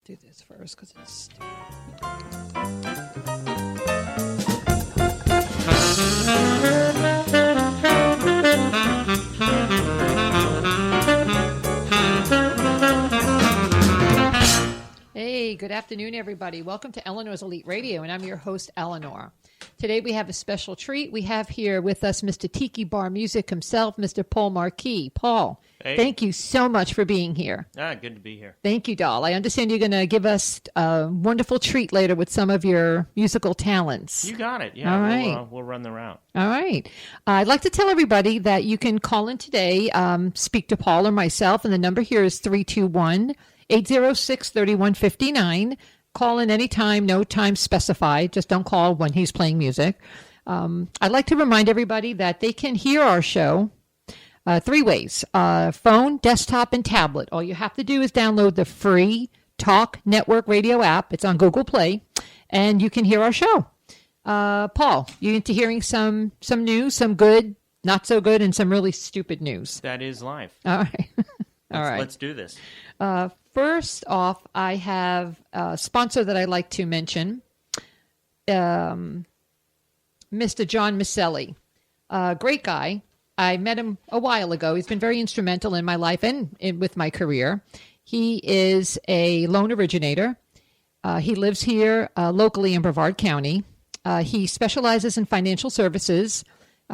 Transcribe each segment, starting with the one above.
do this first because it's stupid. Hey, good afternoon, everybody. Welcome to Eleanor's Elite Radio, and I'm your host, Eleanor. Today we have a special treat. We have here with us Mr. Tiki Bar Music himself, Mr. Paul Marquis. Paul, hey. Thank you so much for being here. Good to be here. Thank you, doll. I understand you're going to give us a wonderful treat later with some of your musical talents. You got it. Yeah, all right. We'll run the route. All right. I'd like to tell everybody that you can call in today, speak to Paul or myself, and the number here is 321-806-3159. Call in anytime, no time specified. Just don't call when he's playing music. I'd like to remind everybody that they can hear our show three ways: phone, desktop, and tablet. All you have to do is download the free Talk Network Radio app. It's on Google Play, and you can hear our show. Paul, you into hearing some news, some good, not so good, and some really stupid news? That is life. All right. All right. Let's do this. First off, I have a sponsor that I'd like to mention, Mr. John Maselli. Great guy. I met him a while ago. He's been very instrumental in my life and with my career. He is a loan originator. He lives here locally in Brevard County. He specializes in financial services.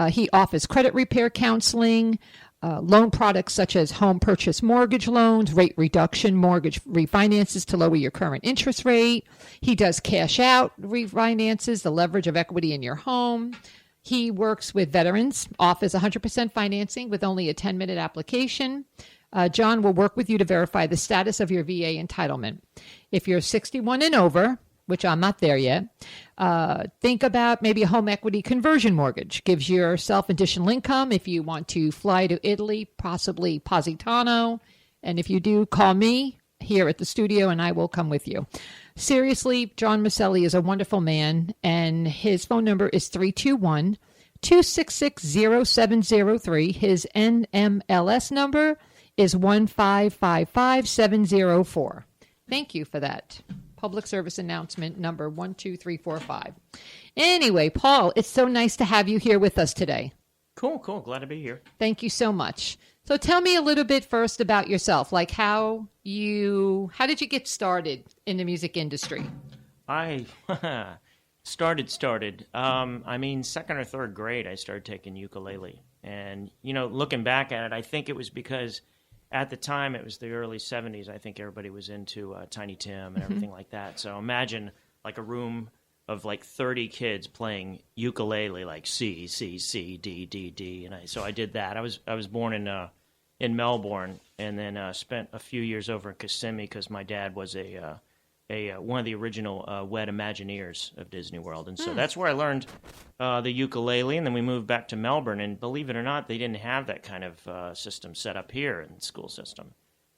He offers credit repair counseling, loan products such as home purchase mortgage loans, rate reduction, mortgage refinances to lower your current interest rate. He does cash out refinances, the leverage of equity in your home. He works with veterans, offers 100% financing with only a 10-minute application. John will work with you to verify the status of your VA entitlement. If you're 61 and over, which I'm not there yet, think about maybe a home equity conversion mortgage. Gives yourself additional income if you want to fly to Italy, possibly Positano. And if you do, call me here at the studio and I will come with you. Seriously, John Maselli is a wonderful man, and his phone number is 321-266-0703. His NMLS number is 1555704. Thank you for that. Public service announcement number 12345. Anyway, Paul, it's so nice to have you here with us today. Cool. Glad to be here. Thank you so much. So tell me a little bit first about yourself, like how did you get started in the music industry? I started. Second or third grade, I started taking ukulele. And, looking back at it, I think it was because at the time, it was the early 70s. I think everybody was into Tiny Tim and everything like that. So imagine like a room of like 30 kids playing ukulele, like C, C, C, D, D, D. And so I did that. I was born in Melbourne, and then spent a few years over in Kissimmee because my dad was one of the original wet Imagineers of Disney World. And so that's where I learned the ukulele, and then we moved back to Melbourne, and believe it or not, they didn't have that kind of system set up here in the school system.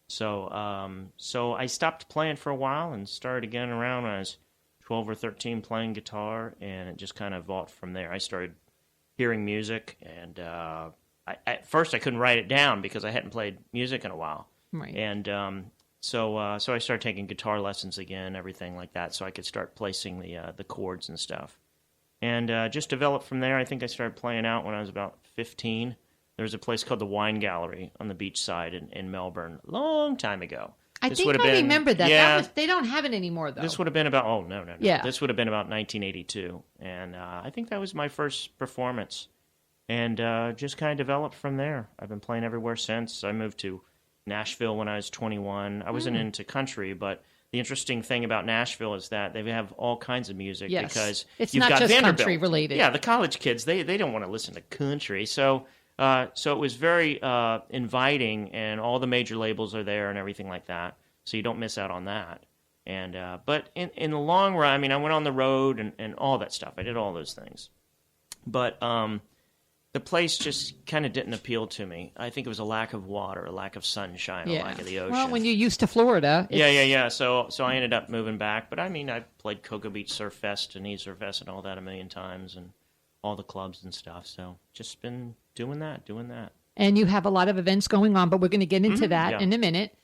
So I stopped playing for a while and started again around when I was 12 or 13 playing guitar, and it just kind of evolved from there. I started hearing music, and at first I couldn't write it down because I hadn't played music in a while. Right. And So I started taking guitar lessons again, everything like that, so I could start placing the chords and stuff. And just developed from there. I think I started playing out when I was about 15. There was a place called the Wine Gallery on the beach side in Melbourne a long time ago. I remember that. Yeah, they don't have it anymore, though. This would have been about, no. Yeah. This would have been about 1982. And I think that was my first performance. And just kind of developed from there. I've been playing everywhere since. I moved to Nashville when I was 21. I wasn't into country, but the interesting thing about Nashville is that they have all kinds of music because it's you've not got just Vanderbilt. country related. Yeah, the college kids, they don't want to listen to country. So it was very inviting, and all the major labels are there and everything like that. So you don't miss out on that. And but in the long run, I mean, I went on the road and all that stuff. I did all those things. But the place just kind of didn't appeal to me. I think it was a lack of water, a lack of sunshine, a lack of the ocean. Well, when you're used to Florida. Yeah. So I ended up moving back. But I mean, I played Cocoa Beach Surf Fest and East Surf Fest and all that a million times, and all the clubs and stuff. So just been doing that. And you have a lot of events going on, but we're going to get into that in a minute.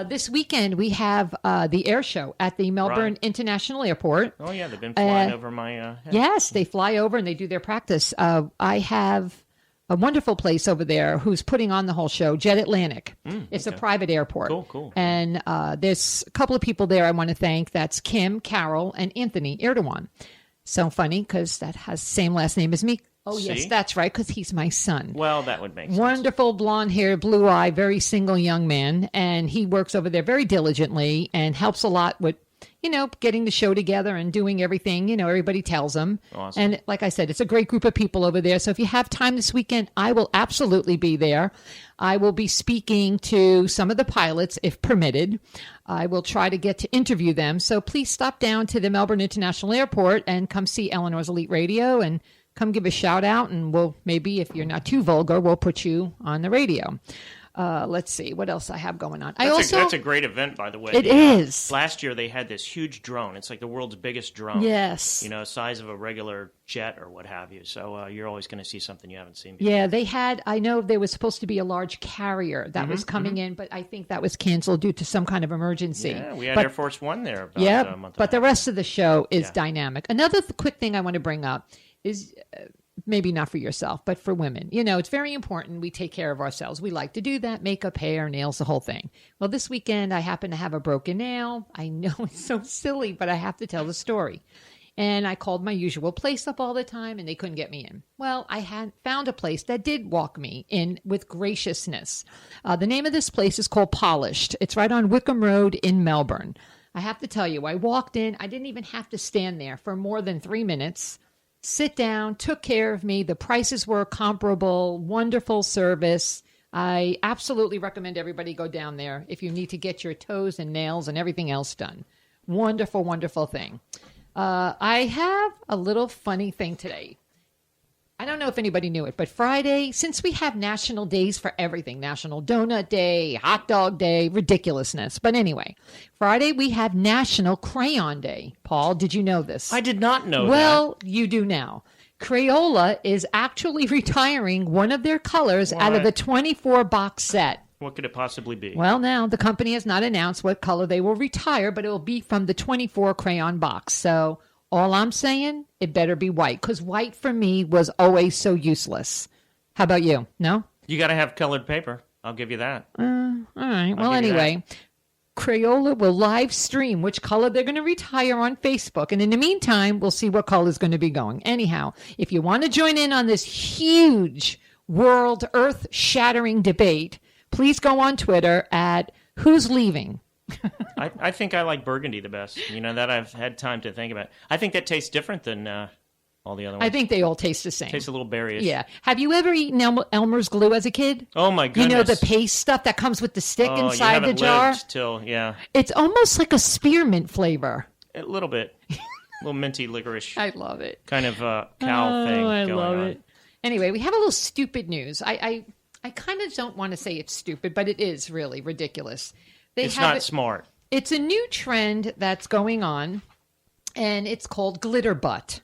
This weekend we have the air show at the Melbourne Right. International Airport. Oh, yeah, they've been flying over my head. Yes, they fly over and they do their practice. I have a wonderful place over there who's putting on the whole show, Jet Atlantic. It's a private airport. Cool. And there's a couple of people there I want to thank. That's Kim, Carol, and Anthony Erdogan. So funny because that has the same last name as me. Oh, See? yes, that's right, because he's my son. Well, that would make sense. Wonderful blonde hair, blue eye, very single young man. And he works over there very diligently and helps a lot with, getting the show together and doing everything, everybody tells him. Awesome. And like I said, it's a great group of people over there. So if you have time this weekend, I will absolutely be there. I will be speaking to some of the pilots, if permitted. I will try to get to interview them. So please stop down to the Melbourne International Airport and come see Eleanor's Elite Radio and come give a shout out, and we'll maybe, if you're not too vulgar, we'll put you on the radio. Let's see what else I have going on. That's a great event, by the way. It is. Last year they had this huge drone. It's like the world's biggest drone. Yes. Size of a regular jet or what have you. So you're always going to see something you haven't seen before. Yeah, they had. I know there was supposed to be a large carrier that was coming in, but I think that was canceled due to some kind of emergency. Yeah, we had Air Force One there. About a month but ago. the rest of the show is dynamic. Another quick thing I want to bring up is maybe not for yourself, but for women. It's very important we take care of ourselves. We like to do that, makeup, hair, nails, the whole thing. Well, this weekend I happen to have a broken nail. I know it's so silly, but I have to tell the story. And I called my usual place up all the time, and they couldn't get me in. Well, I had found a place that did walk me in with graciousness. The name of this place is called Polished. It's right on Wickham Road in Melbourne. I have to tell you, I walked in. I didn't even have to stand there for more than 3 minutes. Sit down, took care of me. The prices were comparable, wonderful service. I absolutely recommend everybody go down there if you need to get your toes and nails and everything else done. Wonderful, wonderful thing. I have a little funny thing today. I don't know if anybody knew it, but Friday, since we have national days for everything, National Donut Day, Hot Dog Day, ridiculousness. But anyway, Friday we have National Crayon Day. Paul, did you know this? I did not know that. Well, you do now. Crayola is actually retiring one of their colors out of the 24 box set. What could it possibly be? Well, now the company has not announced what color they will retire, but it will be from the 24 crayon box. So all I'm saying, it better be white, because white for me was always so useless. How about you? No? You got to have colored paper. I'll give you that. All right. Well, give you anyway, Crayola will live stream which color they're going to retire on Facebook. And in the meantime, we'll see what color is going to be going. Anyhow, if you want to join in on this huge world earth-shattering debate, please go on Twitter at Who's Leaving. I think I like burgundy the best. That I've had time to think about. I think that tastes different than all the other ones. I think they all taste the same. Tastes a little berryish. Yeah. Have you ever eaten Elmer's glue as a kid? Oh my goodness. The paste stuff that comes with the stick inside you the jar? Lived till, yeah. It's almost like a spearmint flavor. A little bit. A little minty licorice. I love it. Kind of cow thing I going love on. it. Anyway, we have a little stupid news. I kind of don't want to say it's stupid, but it is really ridiculous. It's not smart. It's a new trend that's going on, and it's called glitter butt.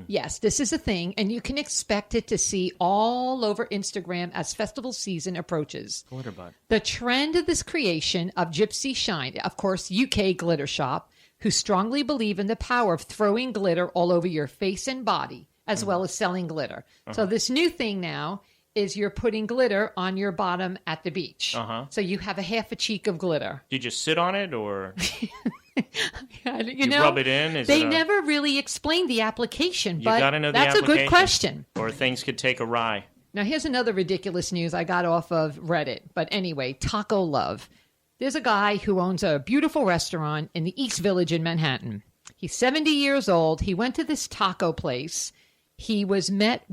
Yes, this is a thing, and you can expect it to see all over Instagram as festival season approaches. Glitter butt. The trend of this creation of Gypsy Shine, of course, UK glitter shop, who strongly believe in the power of throwing glitter all over your face and body, as well as selling glitter. So this new thing now is you're putting glitter on your bottom at the beach. So you have a half a cheek of glitter. Do you just sit on it, or you rub it in? They never really explained the application, but gotta know the that's a good application. question. Or things could take awry. Now, here's another ridiculous news I got off of Reddit. But anyway, Taco Love. There's a guy who owns a beautiful restaurant in the East Village in Manhattan. He's 70 years old. He went to this taco place. He was met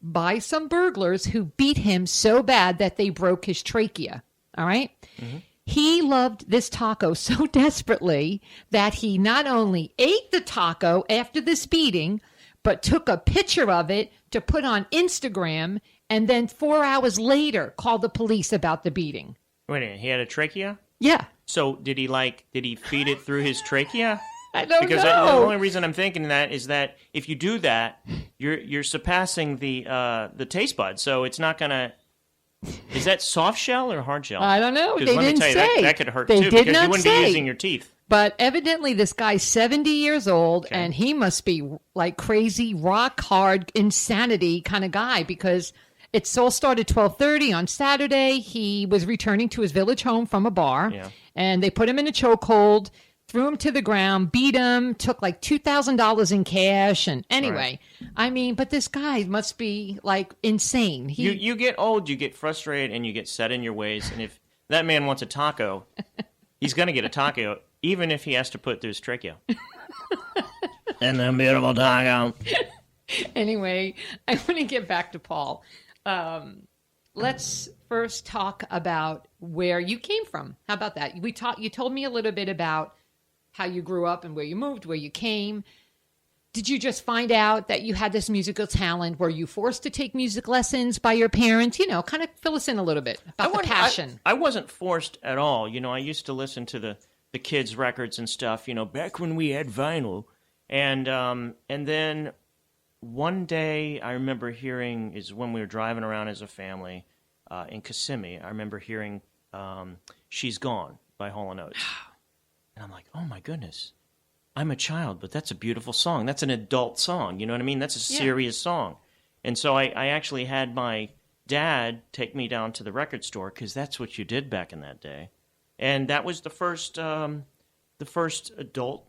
by some burglars who beat him so bad that they broke his trachea. All right? He loved this taco so desperately that he not only ate the taco after this beating, but took a picture of it to put on Instagram, and then 4 hours later called the police about the beating. Wait a minute, he had a trachea? Yeah. So did he feed it through his trachea? I don't Because know. the only reason I'm thinking that is that if you do that, you're surpassing the taste bud, so it's not gonna Is that soft shell or hard shell? I don't know. They let me didn't tell you, say. that could hurt They too did because not you wouldn't say. be using your teeth. But evidently, this guy's 70 years old, Okay. and he must be like crazy, rock hard, insanity kind of guy because it's all started 12:30 on Saturday. He was returning to his village home from a bar, and they put him in a chokehold, threw him to the ground, beat him, took like $2,000 in cash. And anyway, I mean, but this guy must be like insane. You get old, you get frustrated, and you get set in your ways. And if that man wants a taco, he's going to get a taco, even if he has to put it through his trachea. And then beautiful taco. Anyway, I want to get back to Paul. Let's first talk about where you came from. How about that? You told me a little bit about how you grew up and where you moved, where you came. Did you just find out that you had this musical talent? Were you forced to take music lessons by your parents? Kind of fill us in a little bit about the passion. I wasn't forced at all. I used to listen to the kids' records and stuff, back when we had vinyl. And then one day I remember hearing, is when we were driving around as a family in Kissimmee, I remember hearing She's Gone by Hall & Oates. And I'm like, oh my goodness, I'm a child, but that's a beautiful song. That's an adult song. You know what I mean? That's a serious song. And so I actually had my dad take me down to the record store because that's what you did back in that day. And that was the first adult,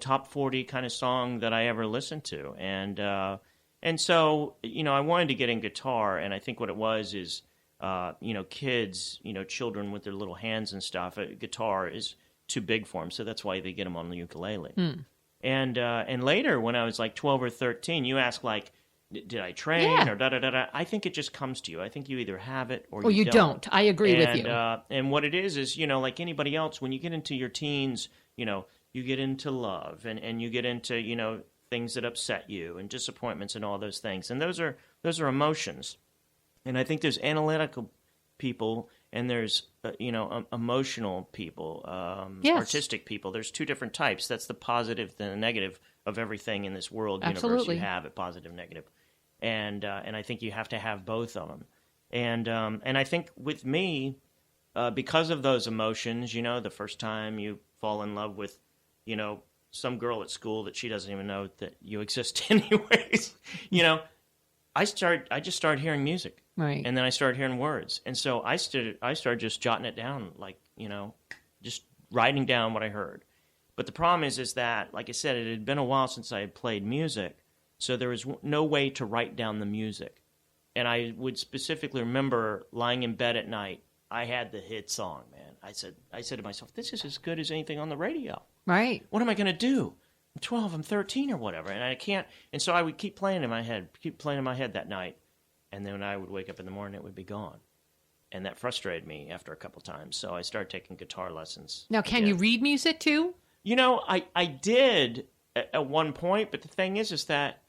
top 40 kind of song that I ever listened to. And so, I wanted to get in guitar, and I think what it was is, kids, children with their little hands and stuff, guitar is too big for them, so that's why they get them on the ukulele. And later, when I was like 12 or 13, you ask like, did I train or da-da-da-da? I think it just comes to you. I think you either have it or you don't. I agree with you. And what it is, like anybody else, when you get into your teens, you get into love and you get into, things that upset you and disappointments and all those things. And those are emotions. And I think there's analytical people and there's, emotional people, artistic people. There's two different types. That's the positive and the negative of everything in this world universe. You have it, positive, negative. And I think you have to have both of them. And I think with me, because of those emotions, the first time you fall in love with, some girl at school that she doesn't even know that you exist anyways, I just started hearing music. Right. And then I started hearing words. And so I started just jotting it down, like, just writing down what I heard. But the problem is that, like I said, it had been a while since I had played music, so there was no way to write down the music. And I would specifically remember lying in bed at night. I had the hit song, man. I said to myself, this is as good as anything on the radio. Right. What am I going to do? I'm 12, I'm 13 or whatever, and I can't. And so I would keep playing in my head that night. And then when I would wake up in the morning, it would be gone. And that frustrated me after a couple times. So I started taking guitar lessons. Now, can you read music too? I did at one point, but the thing is that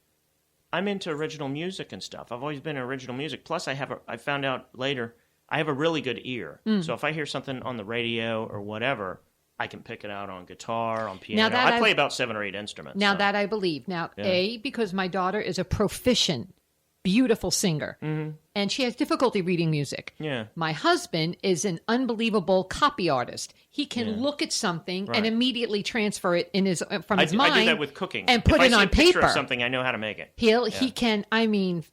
I'm into original music and stuff. I've always been in original music. Plus, I found out later, I have a really good ear. So if I hear something on the radio or whatever, I can pick it out on guitar, on piano. I play about 7 or 8 instruments. Now that I believe. Now, because my daughter is a proficient, beautiful singer, and she has difficulty reading music. Yeah. My husband is an unbelievable copy artist. He can look at something and immediately transfer it in from his mind. I do that with cooking and put it on paper. If I see a picture of something, I know how to make it. He can. I mean,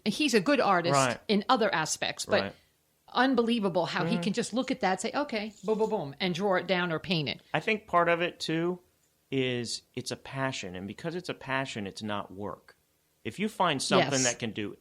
he's a good artist in other aspects, but unbelievable how he can just look at that, say, okay, boom, boom, boom, and draw it down or paint it. I think part of it too is it's a passion, and because it's a passion, it's not work. If you find something that can do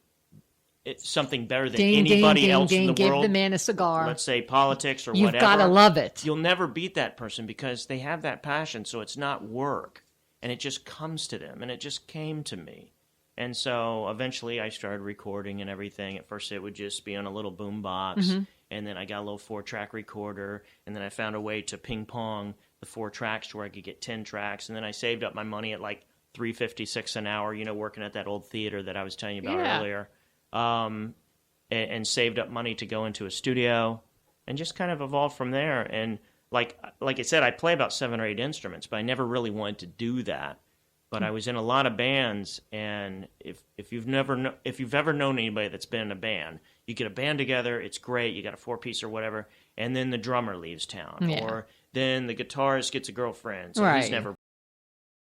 something better than anybody else in the world, give the man a cigar. Let's say politics or You've whatever. You've got to love it. You'll never beat that person because they have that passion, so it's not work, and it just comes to them, and it just came to me. And so eventually I started recording and everything. At first it would just be on a little boom box, and then I got a little 4-track recorder, and then I found a way to ping pong the 4 tracks to where I could get 10 tracks, and then I saved up my money at like $3.56 an hour, working at that old theater that I was telling you about earlier, and saved up money to go into a studio, and just kind of evolved from there. And like I said, I play about 7 or 8 instruments, but I never really wanted to do that. but I was in a lot of bands, and if you've ever known anybody that's been in a band, you get a band together, it's great, you got a 4-piece or whatever, and then the drummer leaves town, Yeah. or then the guitarist gets a girlfriend, so Right. he's never